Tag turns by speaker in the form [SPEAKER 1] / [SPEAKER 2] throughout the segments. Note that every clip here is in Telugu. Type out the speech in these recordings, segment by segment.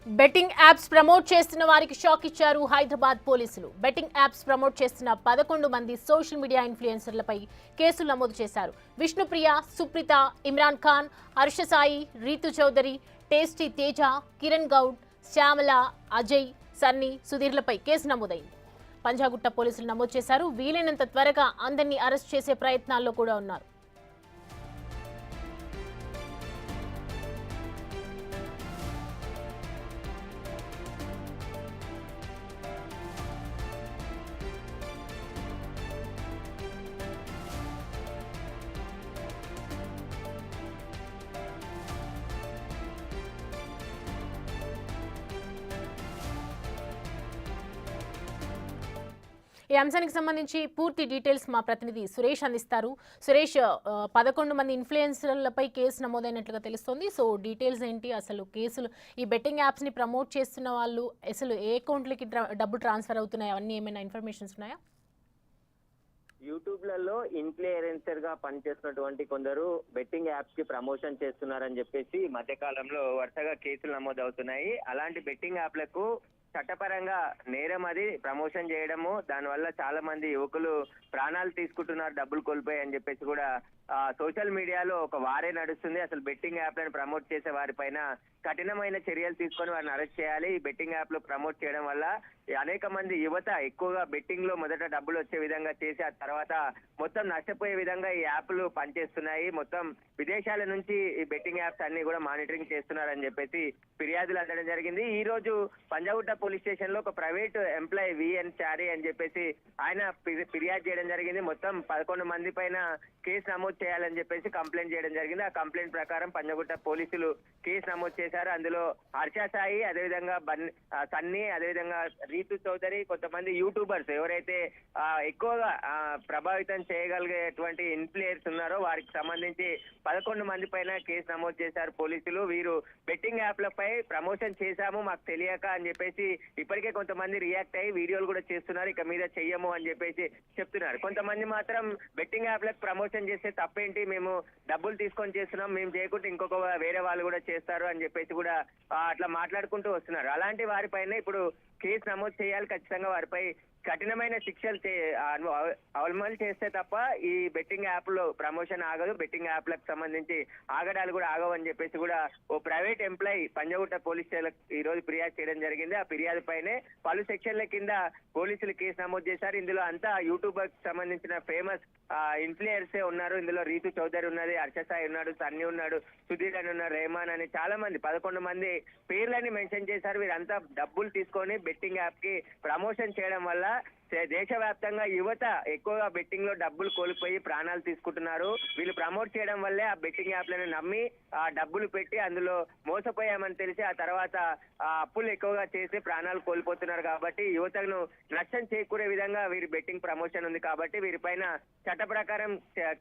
[SPEAKER 1] బెట్టింగ్ యాప్స్ ప్రమోట్ చేస్తున్న వారికి షాక్ ఇచ్చారు హైదరాబాద్ పోలీసులు. బెట్టింగ్ యాప్స్ ప్రమోట్ చేస్తున్న 11 మంది సోషల్ మీడియా ఇన్ఫ్లుయెన్సర్లపై కేసులు నమోదు చేశారు. విష్ణుప్రియ, సుప్రీత, ఇమ్రాన్ ఖాన్, హర్ష సాయి, రీతు చౌదరి, టేస్టీ తేజ, కిరణ్ గౌడ్, శ్యామల, అజయ్, సన్నీ, సుధీర్లపై కేసు నమోదైంది. పంజాగుట్ట పోలీసులు నమోదు చేశారు. వీలైనంత త్వరగా అందరినీ అరెస్ట్ చేసే ప్రయత్నాల్లో కూడా ఉన్నారు. ఈ అంశానికి సంబంధించి పూర్తి డీటెయిల్స్ మా ప్రతినిధి సురేష్ అందిస్తారు. సురేష్, 11 మంది ఇన్ఫ్లుయెన్సర్లపై కేసు నమోదైనట్లుగా తెలుస్తోంది. సో డీటెయిల్స్ ఏంటి, అసలు కేసులు ఈ బెట్టింగ్ యాప్స్ ని ప్రమోట్ చేస్తున్న వాళ్ళు అసలు ఏ అకౌంట్లకి డబ్బు ట్రాన్స్ఫర్ అవుతున్నాయి, అవన్నీ ఏమైనా ఇన్ఫర్మేషన్స్ ఉన్నాయా?
[SPEAKER 2] యూట్యూబ్లలో ఇన్ఫ్లుయెన్సర్ గా పనిచేస్తున్నటువంటి కొందరు బెట్టింగ్ యాప్స్ కి ప్రమోషన్ చేస్తున్నారని చెప్పేసి మధ్యకాలంలో వరుసగా కేసులు నమోదవుతున్నాయి. అలాంటి బెట్టింగ్ యాప్లకు చట్టపరంగా నేరం అది ప్రమోషన్ చేయడము, దానివల్ల చాలా మంది యువకులు ప్రాణాలు తీసుకుంటున్నారు డబ్బులు కోల్పోయి అని చెప్పేసి కూడా సోషల్ మీడియాలో ఒక వారే నడుస్తుంది. అసలు బెట్టింగ్ యాప్లను ప్రమోట్ చేసే వారిపైన కఠినమైన చర్యలు తీసుకొని వారిని అరెస్ట్ చేయాలి. ఈ బెట్టింగ్ యాప్ లో ప్రమోట్ చేయడం వల్ల అనేక మంది యువత ఎక్కువగా బెట్టింగ్ లో మొదట డబ్బులు వచ్చే విధంగా చేసి ఆ తర్వాత మొత్తం నష్టపోయే విధంగా ఈ యాప్లు పనిచేస్తున్నాయి. మొత్తం విదేశాల నుంచి ఈ బెట్టింగ్ యాప్స్ అన్ని కూడా మానిటరింగ్ చేస్తున్నారని చెప్పేసి ఫిర్యాదులు అందడం జరిగింది. ఈ రోజు పంజాగుట్ట పోలీస్ స్టేషన్ లో ఒక ప్రైవేట్ ఎంప్లాయీ విఎన్ చారి అని చెప్పేసి ఆయన ఫిర్యాదు చేయడం జరిగింది. మొత్తం 11 మంది పైన కేసు నమోదు చేయాలని చెప్పేసి కంప్లైంట్ చేయడం జరిగింది. ఆ కంప్లైంట్ ప్రకారం పంజాగుట్ట పోలీసులు కేసు నమోదు చేశారు. అందులో హర్ష సాయి, అదేవిధంగా సన్నీ, అదేవిధంగా రీతు చౌదరి, కొంతమంది యూట్యూబర్స్ ఎవరైతే ఎక్కువగా ప్రభావితం చేయగలిగేటువంటి ఇన్ఫ్లుయెన్స్ ఉన్నారో వారికి సంబంధించి 11 మంది పైన కేసు నమోదు చేశారు పోలీసులు. వీరు బెట్టింగ్ యాప్లపై ప్రమోషన్ చేశాము మాకు తెలియక అని చెప్పేసి ఇప్పటికే కొంతమంది రియాక్ట్ అయ్యి వీడియోలు కూడా చేస్తున్నారు. ఇక మీద చెయ్యము అని చెప్పేసి చెప్తున్నారు. కొంతమంది మాత్రం బెట్టింగ్ యాప్లకు ప్రమోషన్ చేస్తే తప్పేంటి, మేము డబ్బులు తీసుకొని చేస్తున్నాం, మేము చేయకుంటే ఇంకొక వేరే వాళ్ళు కూడా చేస్తారు అని చెప్పేసి కూడా అట్లా మాట్లాడుకుంటూ వస్తున్నారు. అలాంటి వారిపైన ఇప్పుడు కేసు నమోదు చేయాలి. ఖచ్చితంగా వారిపై కఠినమైన శిక్షలు అమలు చేస్తే తప్ప ఈ బెట్టింగ్ యాప్ లో ప్రమోషన్ ఆగదు. బెట్టింగ్ యాప్లకు సంబంధించి ఆగడాలు కూడా ఆగవని చెప్పేసి కూడా ఓ private employee Panjagutta police station ఈ రోజు ఫిర్యాదు చేయడం జరిగింది. ఆ ఫిర్యాదు పైనే పలు సెక్షన్ల కింద పోలీసులు కేసు నమోదు చేశారు. ఇందులో అంతా యూట్యూబర్ కి సంబంధించిన ఫేమస్ ఇన్ఫ్లుయెన్సే ఉన్నారు. ఇందులో రీతు చౌదరి ఉన్నది, హర్ష సాయి ఉన్నాడు, సన్నీ ఉన్నాడు, సుధీర్ అని ఉన్నారు, రెహమాన్ అని చాలా మంది 11 మంది పేర్లని మెన్షన్ చేశారు. వీరంతా డబ్బులు తీసుకొని బెట్టింగ్ యాప్ కి ప్రమోషన్ చేయడం వల్ల దేశవ్యాప్తంగా యువత ఎక్కువగా బెట్టింగ్ లో డబ్బులు కోల్పోయి ప్రాణాలు తీసుకుంటున్నారు. వీళ్ళు ప్రమోట్ చేయడం వల్లే ఆ బెట్టింగ్ యాప్లను నమ్మి ఆ డబ్బులు పెట్టి అందులో మోసపోయామని తెలిసి ఆ తర్వాత అప్పులు ఎక్కువగా చేసి ప్రాణాలు కోల్పోతున్నారు. కాబట్టి యువతను నష్టం చేకూరే విధంగా వీరి బెట్టింగ్ ప్రమోషన్ ఉంది. కాబట్టి వీరిపైన చట్ట ప్రకారం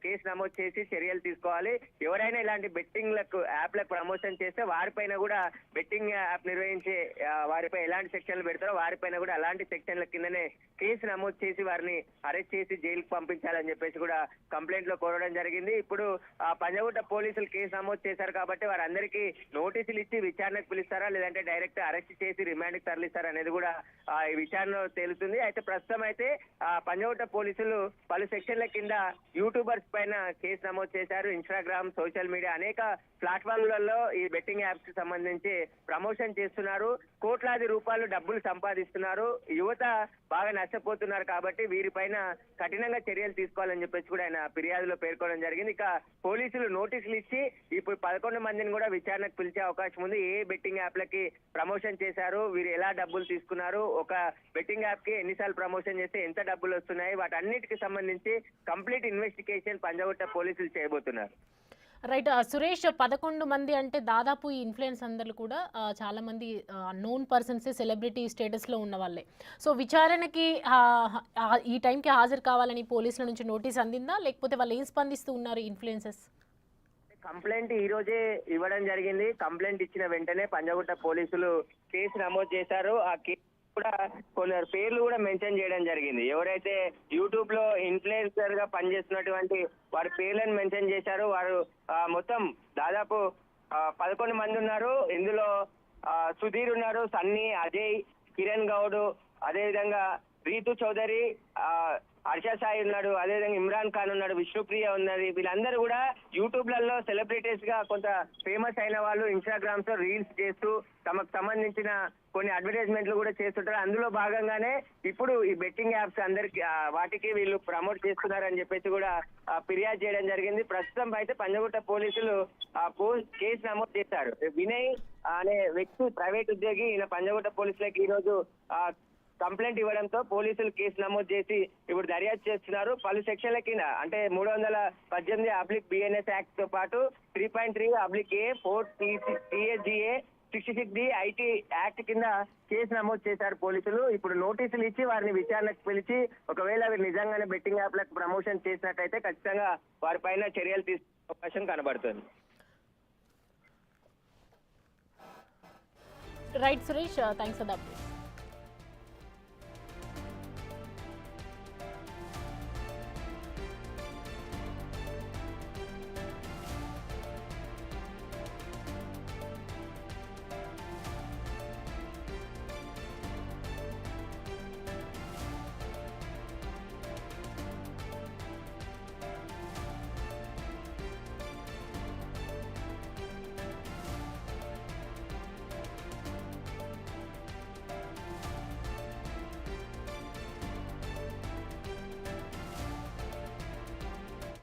[SPEAKER 2] కేసు నమోదు చేసి చర్యలు తీసుకోవాలి. ఎవరైనా ఇలాంటి బెట్టింగ్లకు యాప్లకు ప్రమోషన్ చేస్తే వారిపైన కూడా బెట్టింగ్ యాప్ నిర్వహించే వారిపై ఎలాంటి సెక్షన్లు పెడతారో వారిపైన కూడా అలాంటి సెక్షన్ల కిందనే కేసు నమోదు చేసి వారిని అరెస్ట్ చేసి జైలుకు పంపించాలని చెప్పేసి కూడా కంప్లైంట్ లో కోరడం జరిగింది. ఇప్పుడు పంజాగుట్ట పోలీసులు కేసు నమోదు చేశారు కాబట్టి వారందరికీ నోటీసులు ఇచ్చి విచారణకు పిలుస్తారా, లేదంటే డైరెక్ట్ అరెస్ట్ చేసి రిమాండ్ కి తరలిస్తారా అనేది కూడా ఈ విచారణలో తేలుతుంది. అయితే ప్రస్తుతం అయితే పంజాగుట్ట పోలీసులు పలు సెక్షన్ల కింద యూట్యూబర్స్ పైన కేసు నమోదు చేశారు. ఇన్స్టాగ్రామ్, సోషల్ మీడియా అనేక ప్లాట్ఫామ్లలో ఈ బెట్టింగ్ యాప్స్ కి సంబంధించి ప్రమోషన్ చేస్తున్నారు. కోట్లాది రూపాయలు డబ్బులు సంపాదిస్తున్నారు. యువత బాగా నష్టపోతున్నారు. కాబట్టి వీరిపైన కఠినంగా చర్యలు తీసుకోవాలని చెప్పేసి కూడా ఆయన ఫిర్యాదులో పేర్కొనడం జరిగింది. ఇక పోలీసులు నోటీసులు ఇచ్చి ఇప్పుడు 11 మందిని కూడా విచారణకు పిలిచే అవకాశం ఉంది. ఏ బెట్టింగ్ యాప్లకి ప్రమోషన్ చేశారు, వీరు ఎలా డబ్బులు తీసుకున్నారు, ఒక బెట్టింగ్ యాప్ కి ఎన్నిసార్లు ప్రమోషన్ చేస్తే ఎంత డబ్బులు వస్తున్నాయి, వాటన్నిటికి సంబంధించి కంప్లీట్ ఇన్వెస్టిగేషన్ పంజాగుట్ట పోలీసులు చేయబోతున్నారు.
[SPEAKER 1] రైట్ సురేష్, 11 మంది అంటే దాదాపు ఈ ఇన్ఫ్లుయెన్స్ అందరూ కూడా చాలా మంది నోన్ పర్సన్సే, సెలబ్రిటీ స్టేటస్లో ఉన్న వాళ్ళే. సో విచారణకి ఈ టైంకి హాజరు కావాలని పోలీసుల నుంచి నోటీస్ అందిందా, లేకపోతే వాళ్ళు ఏం స్పందిస్తూ ఉన్నారు ఇన్ఫ్లుయెన్సెస్?
[SPEAKER 2] కంప్లైంట్ ఈ రోజే ఇవ్వడం జరిగింది. కంప్లైంట్ ఇచ్చిన వెంటనే పంజాగుట్ట పోలీసులు కేసు నమోదు చేశారు. ఆ కేసు కూడా కొందరు పేర్లు కూడా మెన్షన్ చేయడం జరిగింది. ఎవరైతే యూట్యూబ్ లో ఇన్ఫ్లుయెన్సర్ గా పనిచేస్తున్నటువంటి వారి పేర్లను మెన్షన్ చేశారు. వారు మొత్తం దాదాపు 11 మంది ఉన్నారు. ఇందులో సుధీర్ ఉన్నారు, సన్నీ, అజయ్, కిరణ్ గౌడ్, అదేవిధంగా రీతు చౌదరి, హర్ష సాయి ఉన్నాడు, అదేవిధంగా ఇమ్రాన్ ఖాన్ ఉన్నాడు, విష్ణుప్రియ ఉన్నది. వీళ్ళందరూ కూడా యూట్యూబ్లలో సెలబ్రిటీస్ గా కొంత ఫేమస్ అయిన వాళ్ళు ఇన్స్టాగ్రామ్స్ లో రీల్స్ చేస్తూ తమకు సంబంధించిన కొన్ని అడ్వర్టైజ్మెంట్లు కూడా చేస్తుంటారు. అందులో భాగంగానే ఇప్పుడు ఈ బెట్టింగ్ యాప్స్ అందరికి వాటికి వీళ్ళు ప్రమోట్ చేస్తున్నారని చెప్పేసి కూడా ఫిర్యాదు చేయడం జరిగింది. ప్రస్తుతం అయితే పంజగుట్ట పోలీసులు కేసు నమోదు చేశారు. వినయ్ అనే వ్యక్తి ప్రైవేట్ ఉద్యోగి, ఈయన పంజగుట్ట పోలీసులకి ఈ రోజు కంప్లైంట్ ఇవ్వడంతో పోలీసులు కేసు నమోదు చేసి ఇప్పుడు దర్యాప్తు చేస్తున్నారు. పలు సెక్షన్ల కింద అంటే 318/BNS యాక్ట్ తో పాటు 3.3/A 4 TSGA 66D IT act కింద కేసు నమోదు చేశారు పోలీసులు. ఇప్పుడు నోటీసులు ఇచ్చి వారిని విచారణకు పిలిచి ఒకవేళ వీరు నిజంగానే బెట్టింగ్ యాప్లకు ప్రమోషన్ చేసినట్టయితే ఖచ్చితంగా వారిపైన చర్యలు తీసుకునే అవకాశం కనబడుతుంది.
[SPEAKER 1] Right Suresh, thanks for the update.